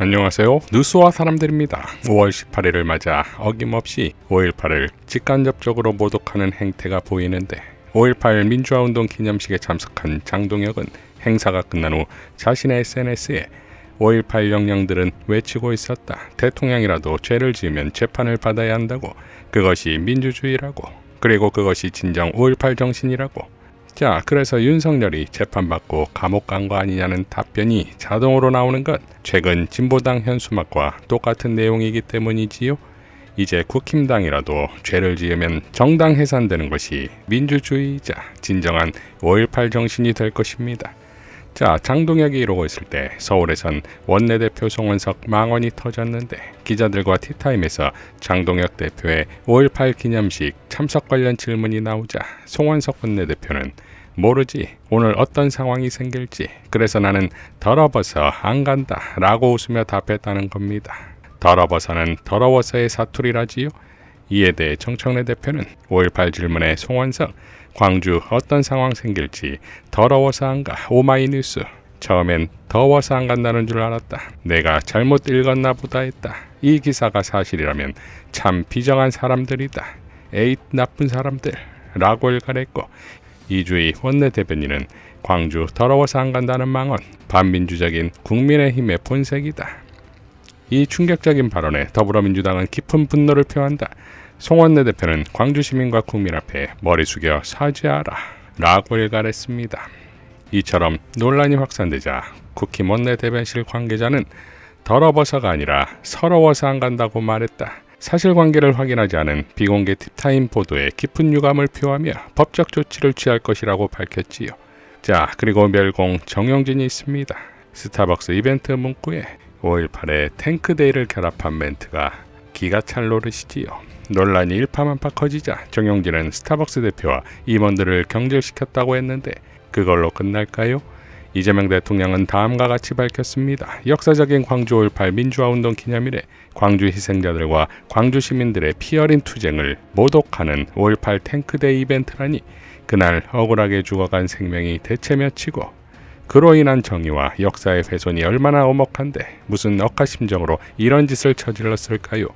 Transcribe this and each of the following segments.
안녕하세요. 뉴스와 사람들입니다. 5월 18일을 맞아 어김없이 5.18을 직간접적으로 모독하는 행태가 보이는데 5.18 민주화운동 기념식에 참석한 장동혁은 행사가 끝난 후 자신의 SNS에 5.18 영령들은 외치고 있었다. 대통령이라도 죄를 지으면 재판을 받아야 한다고. 그것이 민주주의라고. 그리고 그것이 진정 5.18 정신이라고. 자, 그래서 윤석열이 재판받고 감옥 간 거 아니냐는 답변이 자동으로 나오는 것, 최근 진보당 현수막과 똑같은 내용이기 때문이지요. 이제 국힘당이라도 죄를 지으면 정당 해산되는 것이 민주주의이자 진정한 5.18 정신이 될 것입니다. 자, 장동혁이 이러고 있을 때 서울에선 원내대표 송원석 망언이 터졌는데 기자들과 티타임에서 장동혁 대표의 5.18 기념식 참석 관련 질문이 나오자 송원석 원내대표는 모르지, 오늘 어떤 상황이 생길지, 그래서 나는 더러워서 안 간다 라고 웃으며 답했다는 겁니다. 더러워서는 더러워서의 사투리라지요. 이에 대해 정청래 대표는 5.18 질문에 송원석, 광주 어떤 상황 생길지 더러워서 안 가. 오마이뉴스. 처음엔 더워서 안 간다는 줄 알았다. 내가 잘못 읽었나 보다 했다. 이 기사가 사실이라면 참 비정한 사람들이다. 에잇 나쁜 사람들 라고 일갈했고, 이주희 원내대변인은 광주 더러워서 안 간다는 망언 반민주적인 국민의힘의 본색이다. 이 충격적인 발언에 더불어민주당은 깊은 분노를 표한다. 송 원내대표는 광주 시민과 국민 앞에 머리 숙여 사죄하라 라고 일갈했습니다. 이처럼 논란이 확산되자 국힘 원내대변실 관계자는 더러워서가 아니라 서러워서 안 간다고 말했다. 사실관계를 확인하지 않은 비공개 팁타임 보도에 깊은 유감을 표하며 법적 조치를 취할 것이라고 밝혔지요. 자, 그리고 멸공 정용진이 있습니다. 스타벅스 이벤트 문구에 5.18의 탱크데이를 결합한 멘트가 기가 찰 노릇이지요. 논란이 일파만파 커지자 정용진은 스타벅스 대표와 임원들을 경질시켰다고 했는데 그걸로 끝날까요? 이재명 대통령은 다음과 같이 밝혔습니다. 역사적인 광주 5.18 민주화운동 기념일에 광주 희생자들과 광주 시민들의 피어린 투쟁을 모독하는 5.18 탱크데이 이벤트라니, 그날 억울하게 죽어간 생명이 대체 몇이고 그로 인한 정의와 역사의 훼손이 얼마나 엄혹한데 무슨 억하심정으로 이런 짓을 저질렀을까요?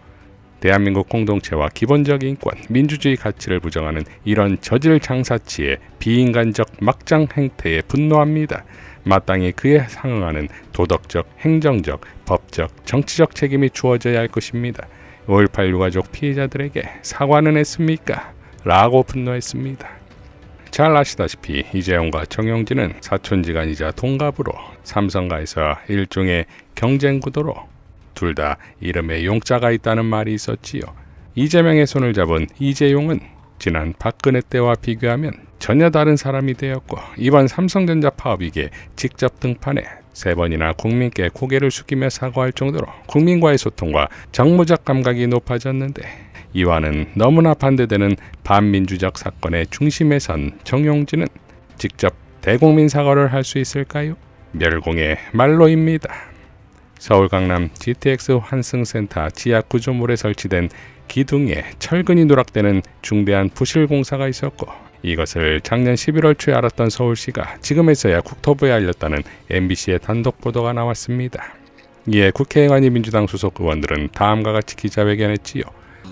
대한민국 공동체와 기본적 인권, 민주주의 가치를 부정하는 이런 저질 장사치의 비인간적 막장 행태에 분노합니다. 마땅히 그에 상응하는 도덕적, 행정적, 법적, 정치적 책임이 주어져야 할 것입니다. 5.18 유가족 피해자들에게 사과는 했습니까? 라고 분노했습니다. 잘 아시다시피 이재용과 정용진은 사촌지간이자 동갑으로 삼성가에서 일종의 경쟁 구도로 둘 다 이름에 용자가 있다는 말이 있었지요. 이재명의 손을 잡은 이재용은 지난 박근혜 때와 비교하면 전혀 다른 사람이 되었고, 이번 삼성전자 파업위기에 직접 등판해 3번이나 국민께 고개를 숙이며 사과할 정도로 국민과의 소통과 정무적 감각이 높아졌는데, 이와는 너무나 반대되는 반민주적 사건의 중심에 선 정용진은 직접 대국민 사과를 할 수 있을까요? 멸공의 말로입니다. 서울 강남 GTX 환승센터 지하 구조물에 설치된 기둥에 철근이 누락되는 중대한 부실 공사가 있었고, 이것을 작년 11월 초에 알았던 서울시가 지금에서야 국토부에 알렸다는 MBC의 단독 보도가 나왔습니다. 이에 국회의원이 민주당 소속 의원들은 다음과 같이 기자회견했지요.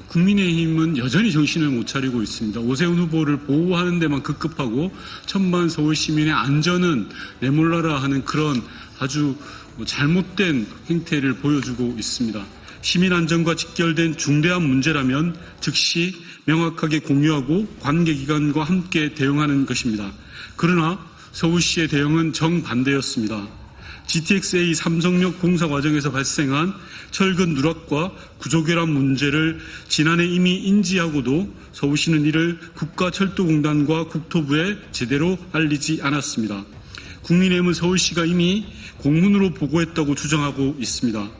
국민의힘은 여전히 정신을 못 차리고 있습니다. 오세훈 후보를 보호하는 데만 급급하고 천만 서울 시민의 안전은 내몰라라 하는 그런 아주 잘못된 행태를 보여주고 있습니다. 시민 안전과 직결된 중대한 문제라면 즉시 명확하게 공유하고 관계기관과 함께 대응하는 것입니다. 그러나 서울시의 대응은 정반대였습니다. GTX-A 삼성역 공사 과정에서 발생한 철근 누락과 구조결함 문제를 지난해 이미 인지하고도 서울시는 이를 국가철도공단과 국토부에 제대로 알리지 않았습니다. 국민의힘은 서울시가 이미 공문으로 보고했다고 주장하고 있습니다.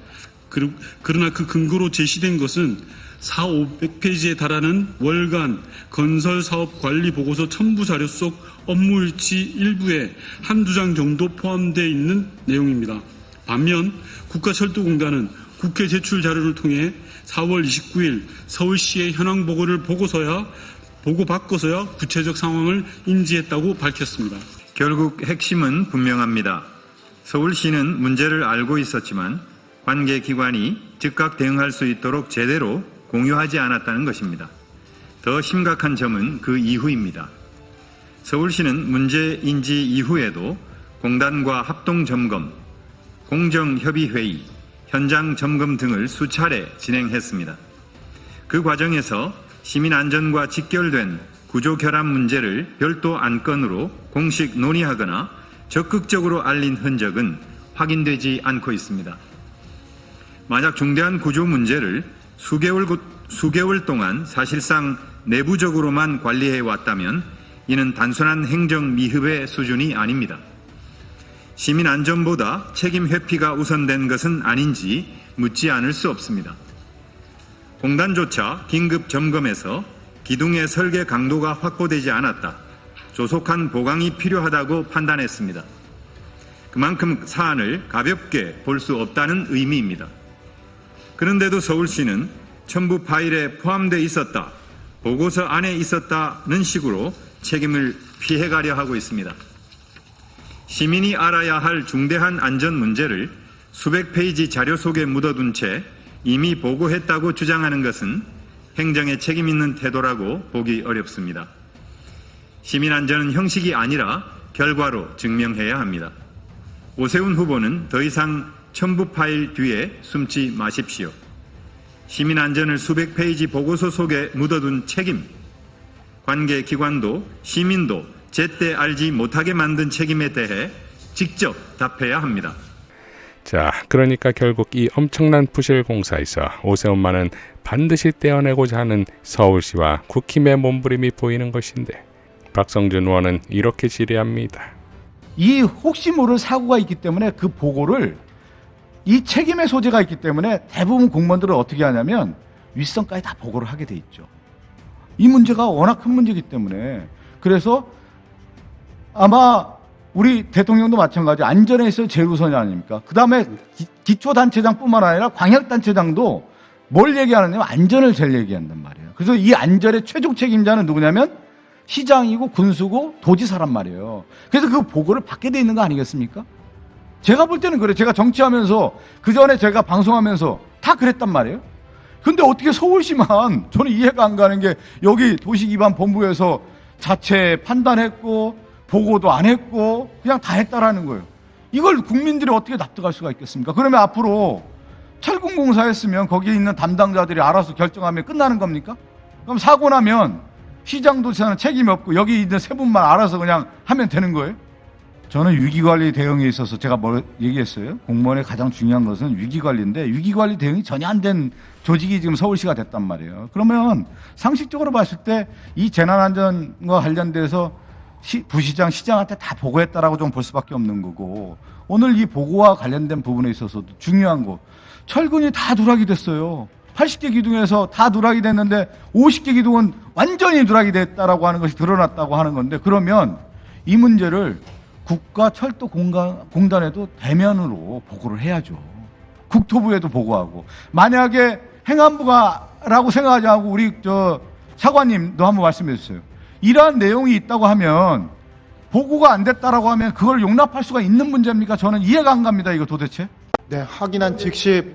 그러나 그 근거로 제시된 것은 400~500페이지에 달하는 월간 건설사업관리보고서 첨부 자료 속 업무일지 일부에 한두 장 정도 포함되어 있는 내용입니다. 반면 국가철도공단은 국회 제출 자료를 통해 4월 29일 서울시의 현황 보고를 보고받고서야 구체적 상황을 인지했다고 밝혔습니다. 결국 핵심은 분명합니다. 서울시는 문제를 알고 있었지만 관계기관이 즉각 대응할 수 있도록 제대로 공유하지 않았다는 것입니다. 더 심각한 점은 그 이후입니다. 서울시는 문제 인지 이후에도 공단과 합동점검, 공정협의회의, 현장 점검 등을 수차례 진행했습니다. 그 과정에서 시민안전과 직결된 구조결함 문제를 별도 안건으로 공식 논의하거나 적극적으로 알린 흔적은 확인되지 않고 있습니다. 만약 중대한 구조 문제를 수개월 동안 사실상 내부적으로만 관리해 왔다면 이는 단순한 행정 미흡의 수준이 아닙니다. 시민 안전보다 책임 회피가 우선된 것은 아닌지 묻지 않을 수 없습니다. 공단조차 긴급 점검에서 기둥의 설계 강도가 확보되지 않았다, 조속한 보강이 필요하다고 판단했습니다. 그만큼 사안을 가볍게 볼 수 없다는 의미입니다. 그런데도 서울시는 첨부 파일에 포함되어 있었다, 보고서 안에 있었다는 식으로 책임을 피해가려 하고 있습니다. 시민이 알아야 할 중대한 안전 문제를 수백 페이지 자료 속에 묻어둔 채 이미 보고했다고 주장하는 것은 행정에 책임 있는 태도라고 보기 어렵습니다. 시민 안전은 형식이 아니라 결과로 증명해야 합니다. 오세훈 후보는 더 이상 첨부 파일 뒤에 숨지 마십시오. 시민 안전을 수백 페이지 보고서 속에 묻어둔 책임, 관계 기관도 시민도 제때 알지 못하게 만든 책임에 대해 직접 답해야 합니다. 자, 그러니까 결국 이 엄청난 부실 공사에서 오세훈만은 반드시 떼어내고자 하는 서울시와 국힘의 몸부림이 보이는 것인데, 박성준 의원은 이렇게 질의합니다. 이 혹시 모를 사고가 있기 때문에 그 보고를, 이 책임의 소재가 있기 때문에 대부분 공무원들은 어떻게 하냐면 윗선까지 다 보고를 하게 돼 있죠. 이 문제가 워낙 큰 문제이기 때문에. 그래서 아마 우리 대통령도 마찬가지, 안전에 있어서 제일 우선이 아닙니까? 그 다음에 기초단체장뿐만 아니라 광역단체장도 뭘 얘기하느냐면 안전을 제일 얘기한단 말이에요. 그래서 이 안전의 최종 책임자는 누구냐면 시장이고 군수고 도지사란 말이에요. 그래서 그 보고를 받게 돼 있는 거 아니겠습니까? 제가 볼 때는 그래요. 제가 정치하면서, 그 전에 제가 방송하면서 다 그랬단 말이에요. 근데 어떻게 서울시만, 저는 이해가 안 가는 게, 여기 도시기반본부에서 자체 판단했고 보고도 안 했고 그냥 다 했다라는 거예요. 이걸 국민들이 어떻게 납득할 수가 있겠습니까? 그러면 앞으로 철근공사 했으면 거기에 있는 담당자들이 알아서 결정하면 끝나는 겁니까? 그럼 사고 나면 시장도지사는 책임이 없고 여기 있는 세 분만 알아서 그냥 하면 되는 거예요? 저는 위기관리 대응에 있어서 제가 뭘 얘기했어요? 공무원의 가장 중요한 것은 위기관리인데, 위기관리 대응이 전혀 안 된 조직이 지금 서울시가 됐단 말이에요. 그러면 상식적으로 봤을 때 이 재난안전과 관련돼서 부시장, 시장한테 다 보고했다라고 좀 볼 수밖에 없는 거고, 오늘 이 보고와 관련된 부분에 있어서도 중요한 거, 철근이 다 누락이 됐어요. 80개 기둥에서 다 누락이 됐는데 50개 기둥은 완전히 누락이 됐다라고 하는 것이 드러났다고 하는 건데, 그러면 이 문제를 국가철도공단에도 대면으로 보고를 해야죠. 국토부에도 보고하고. 만약에 행안부가라고 생각하지 않고 우리 차관님도 한번 말씀해 주세요. 이러한 내용이 있다고 하면, 보고가 안 됐다라고 하면 그걸 용납할 수가 있는 문제입니까? 저는 이해가 안 갑니다, 이거 도대체. 네, 확인한 즉시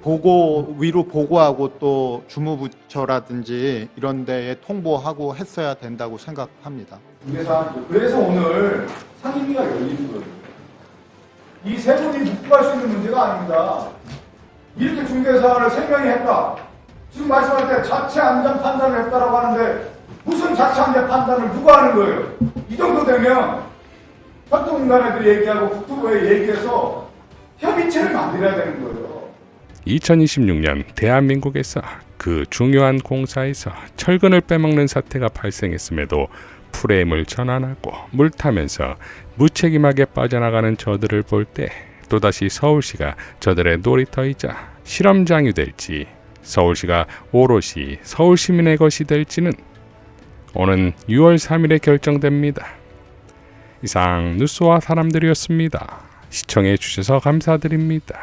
위로 보고하고 또 주무부처라든지 이런 데에 통보하고 했어야 된다고 생각합니다. 그래서 오늘 상임위가 열리는 거예요. 이 세 분이 묵과할 수 있는 문제가 아닙니다. 이렇게 중개사를 3명이 했다. 지금 말씀할 때 자체 안전 판단을 했다라고 하는데, 무슨 자체 안전 판단을 누가 하는 거예요? 이 정도 되면 협동공단에도 얘기하고 국토부에 얘기해서 협의체를 만들어야 되는 거예요. 2026년 대한민국에서 그 중요한 공사에서 철근을 빼먹는 사태가 발생했음에도 프레임을 전환하고 물타면서 무책임하게 빠져나가는 저들을 볼 때, 또다시 서울시가 저들의 놀이터이자 실험장이 될지, 서울시가 오롯이 서울시민의 것이 될지는 오는 6월 3일에 결정됩니다. 이상 뉴스와 사람들이었습니다. 시청해 주셔서 감사드립니다.